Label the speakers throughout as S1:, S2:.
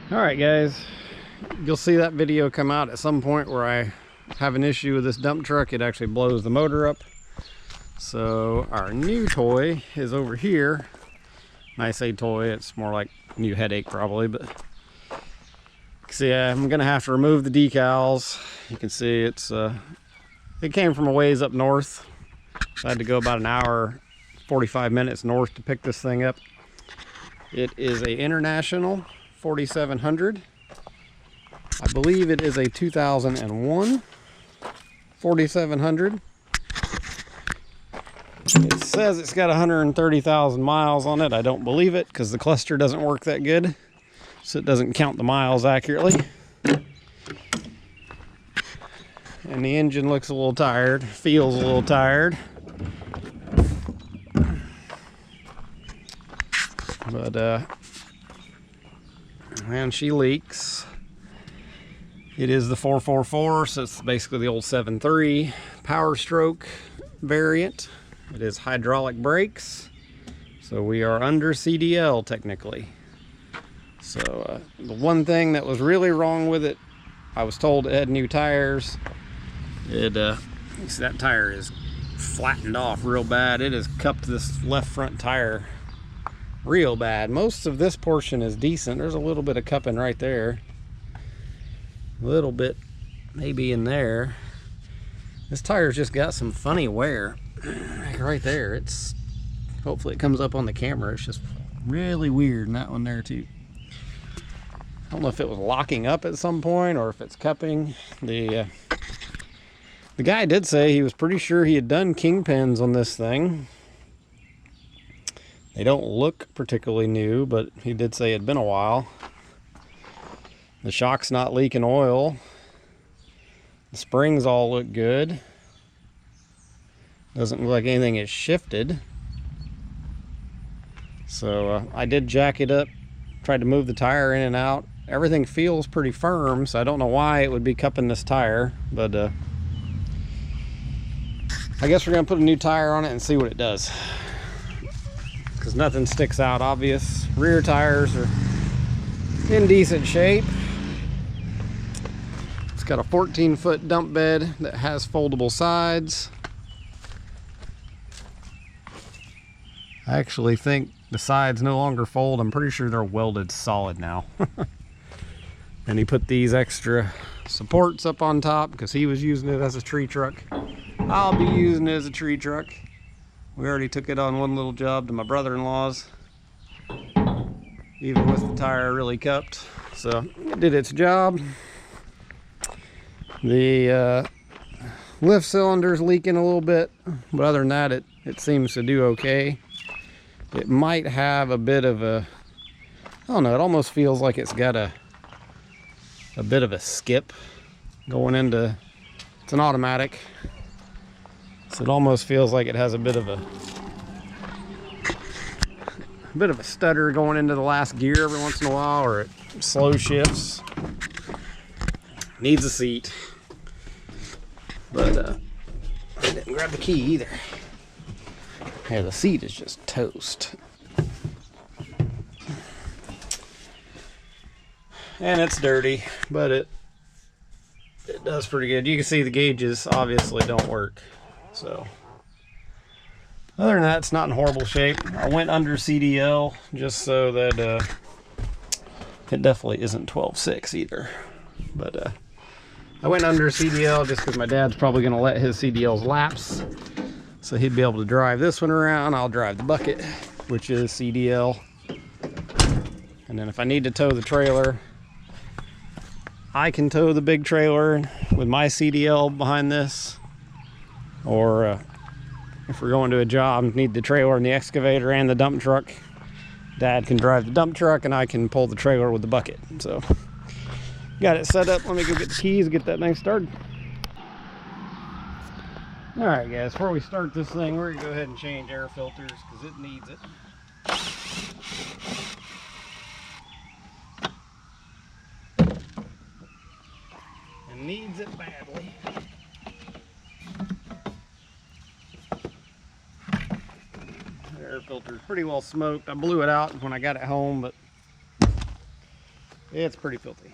S1: All right, guys, you'll see that video come out at some point where I have an issue with this dump truck. It actually blows the motor up. So our new toy is over here. And I say toy, it's more like new headache probably, but see, I'm gonna have to remove the decals. You can see it came from a ways up north. So I had to go about an hour, 45 minutes north to pick this thing up. It is a International 4700. I believe it is a 2001 4700. It says it's got 130,000 miles on it. I don't believe it because the cluster doesn't work that good, so it doesn't count the miles accurately. And the engine looks a little tired, feels a little tired. But and she leaks. It is the 444, so it's basically the old 7.3 Power Stroke variant. It is hydraulic brakes, so we are under CDL technically. So the one thing that was really wrong with it, I was told it had new tires. You see that tire is flattened off real bad. It has cupped this left front tire real bad. Most of this portion is decent. There's a little bit of cupping right there. A little bit maybe in there. This tire's just got some funny wear. Like right there. It's hopefully it comes up on the camera. It's just really weird. And that one there too. I don't know if it was locking up at some point or if it's cupping. The guy did say he was pretty sure he had done kingpins on this thing. They don't look particularly new, but he did say it had been a while. The shock's not leaking oil. The springs all look good. Doesn't look like anything is shifted. So I did jack it up, tried to move the tire in and out. Everything feels pretty firm, so I don't know why it would be cupping this tire, but I guess we're gonna put a new tire on it and see what it does. Because nothing sticks out obvious. Rear tires are in decent shape. It's got a 14-foot dump bed that has foldable sides. I actually think the sides no longer fold. I'm pretty sure they're welded solid now. And he put these extra supports up on top because he was using it as a tree truck. I'll be using it as a tree truck. We already took it on one little job to my brother-in-law's, even with the tire really cupped. So it did its job. The lift cylinder's leaking a little bit, but other than that, it seems to do okay. It might have a bit of a, I don't know, it almost feels like it's got a bit of a skip going into, it's an automatic. So it almost feels like it has a bit of a stutter going into the last gear every once in a while, or it slow shifts. Needs a seat. But I didn't grab the key either. Yeah, the seat is just toast. And it's dirty, but it does pretty good. You can see the gauges obviously don't work. So other than that, it's not in horrible shape. I went under CDL just so that it definitely isn't 12.6 either. But I went under CDL just because my dad's probably going to let his CDLs lapse. So he'd be able to drive this one around. I'll drive the bucket, which is CDL. And then if I need to tow the trailer, I can tow the big trailer with my CDL behind this. Or if we're going to a job, need the trailer and the excavator and the dump truck, Dad can drive the dump truck and I can pull the trailer with the bucket. So got it set up. Let me go get the keys, get that thing started. All right, guys, before we start this thing, we're gonna go ahead and change air filters because it needs it. And needs it badly. The air filter is pretty well smoked. I blew it out when I got it home, but It's pretty filthy.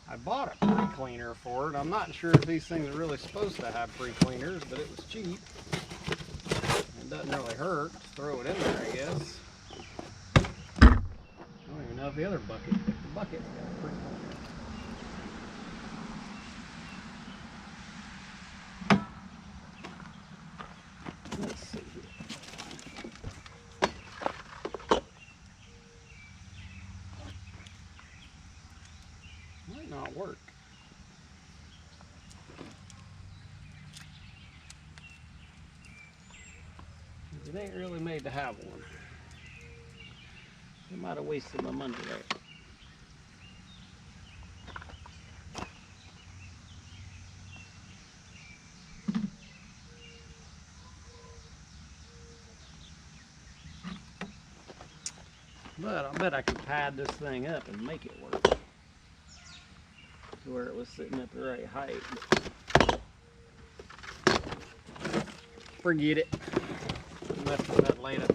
S1: I bought a pre-cleaner for it. I'm not sure if these things are really supposed to have pre-cleaners, but it was cheap. It doesn't really hurt. Just throw it in there, I guess. I don't even know if the other bucket, if the bucket's got a pre-cleaner. Let's see here. Might not work. It ain't really made to have one. I might have wasted my money there. But I bet I could pad this thing up and make it work to where it was sitting at the right height. Forget it. Mess with that later.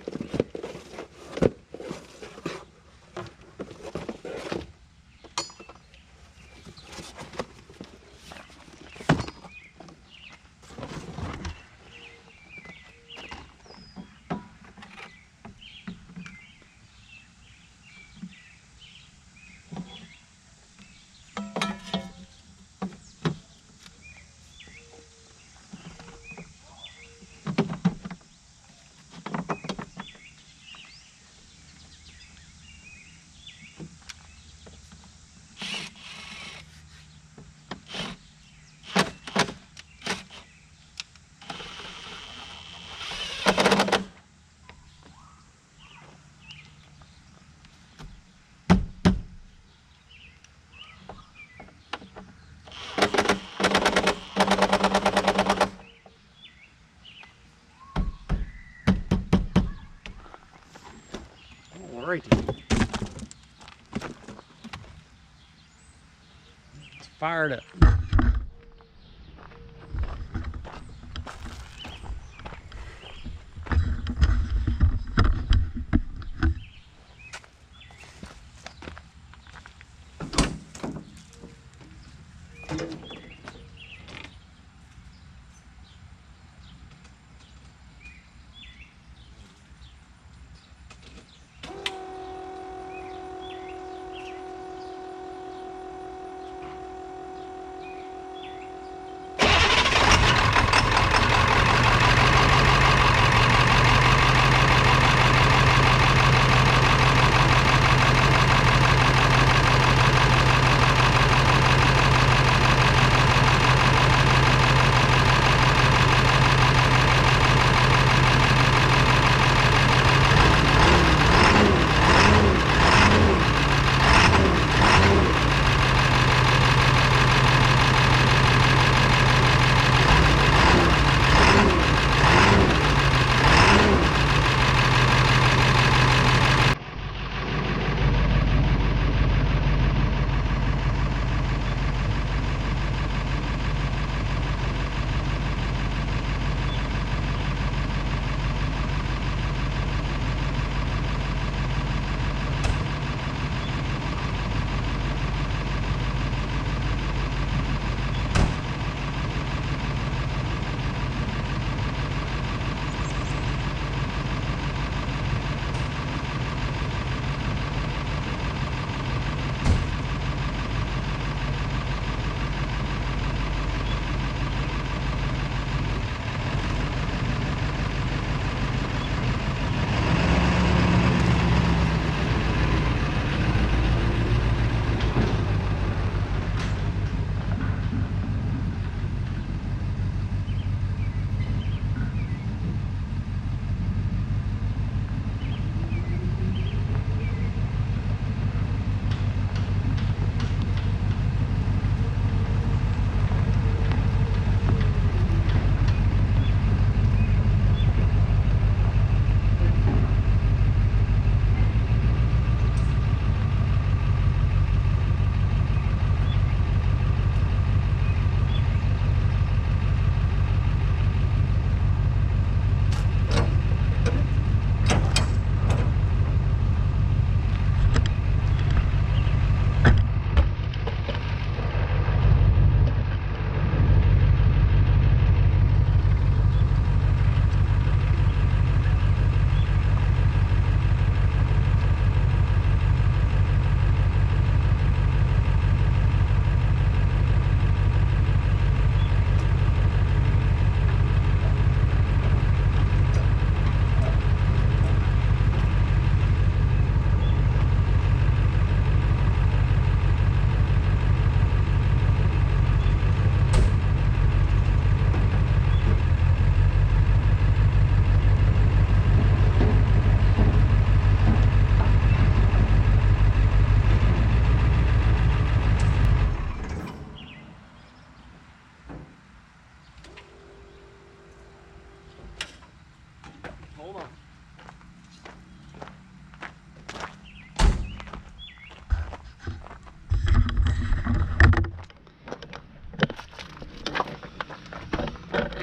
S1: Alrighty. It's fired up.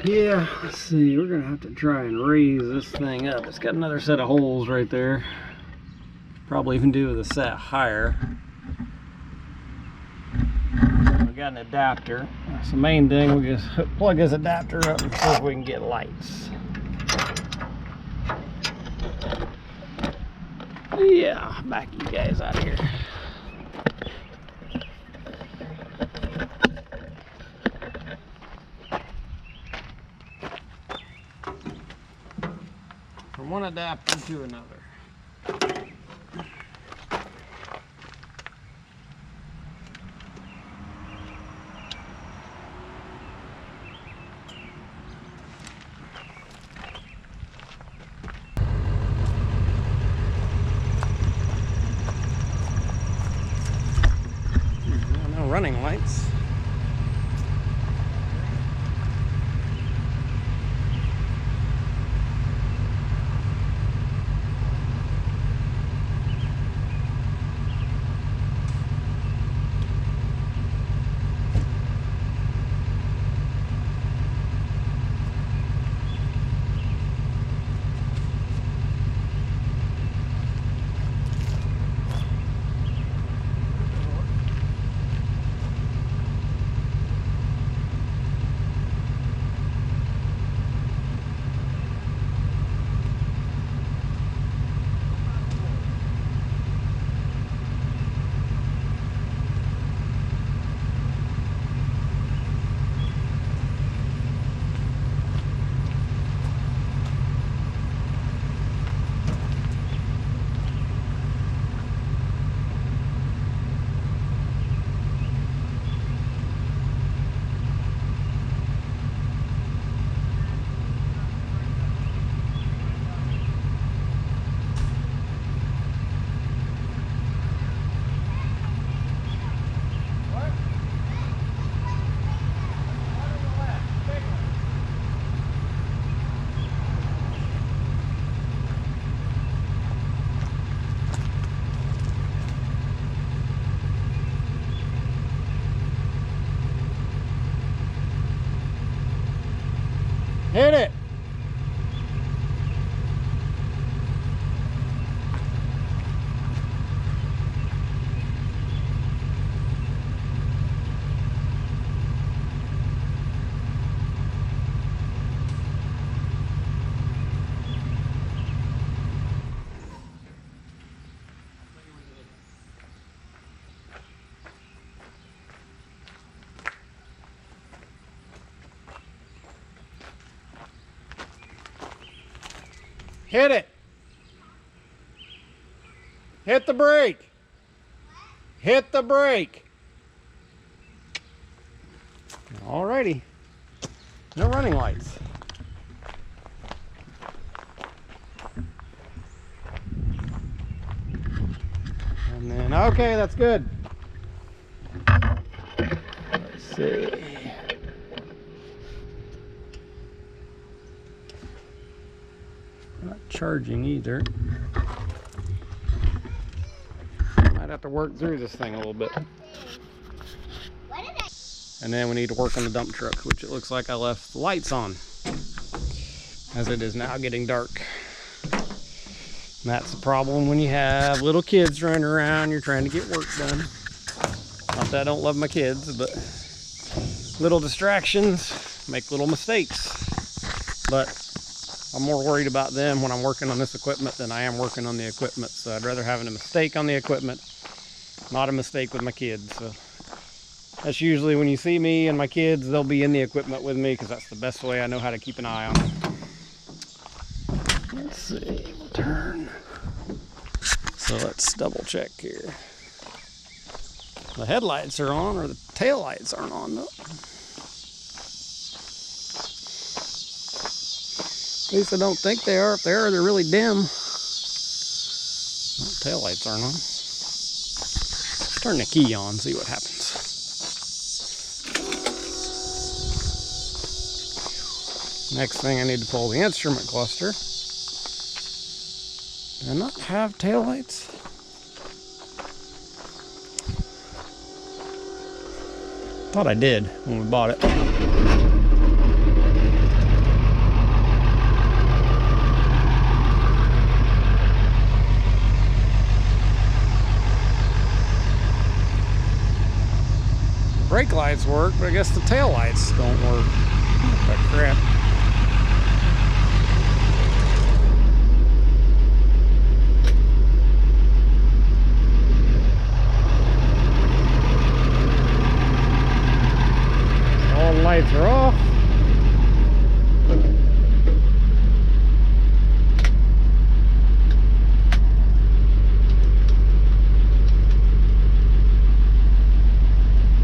S1: Yeah, let's see, we're gonna have to try and raise this thing up. It's got another set of holes right there. Probably even do with a set higher. We got an adapter. That's the main thing. We just plug this adapter up and see if we can get lights. Yeah, back you guys out of here. From one adapter to another. No running lights. Hit it! Hit it! Hit the brake! Hit the brake! Alrighty. No running lights. And then, okay, that's good. Let's see. Not charging either. Might have to work through this thing a little bit. And then we need to work on the dump truck, which it looks like I left the lights on, as it is now getting dark. And that's the problem when you have little kids running around, you're trying to get work done. Not that I don't love my kids, but little distractions make little mistakes. But I'm more worried about them when I'm working on this equipment than I am working on the equipment. So I'd rather have a mistake on the equipment, not a mistake with my kids. So that's usually when you see me and my kids, they'll be in the equipment with me because that's the best way I know how to keep an eye on them. Let's see, we'll turn. So let's double check here. The headlights are on, or the tail lights aren't on though. At least I don't think they are. If they are, they're really dim. Well, tail lights aren't on. Let's turn the key on, see what happens. Next thing, I need to pull the instrument cluster. Do I not have tail lights? Thought I did when we bought it. Brake lights work, but I guess the tail lights don't work. That crap. All the lights are off.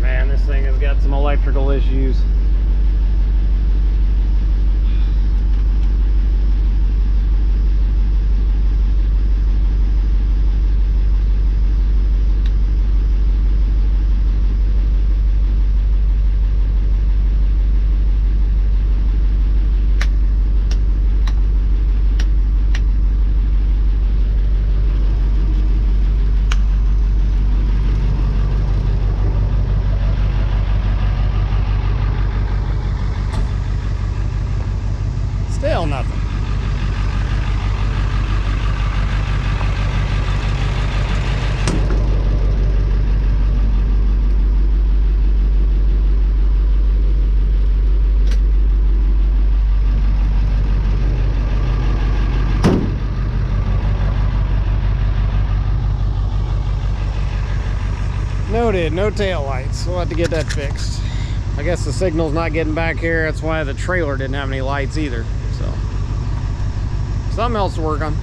S1: Man, this thing has got some electrical issues. Still nothing. Noted, no tail lights. We'll have to get that fixed. I guess the signal's not getting back here. That's why the trailer didn't have any lights either. So, something else to work on.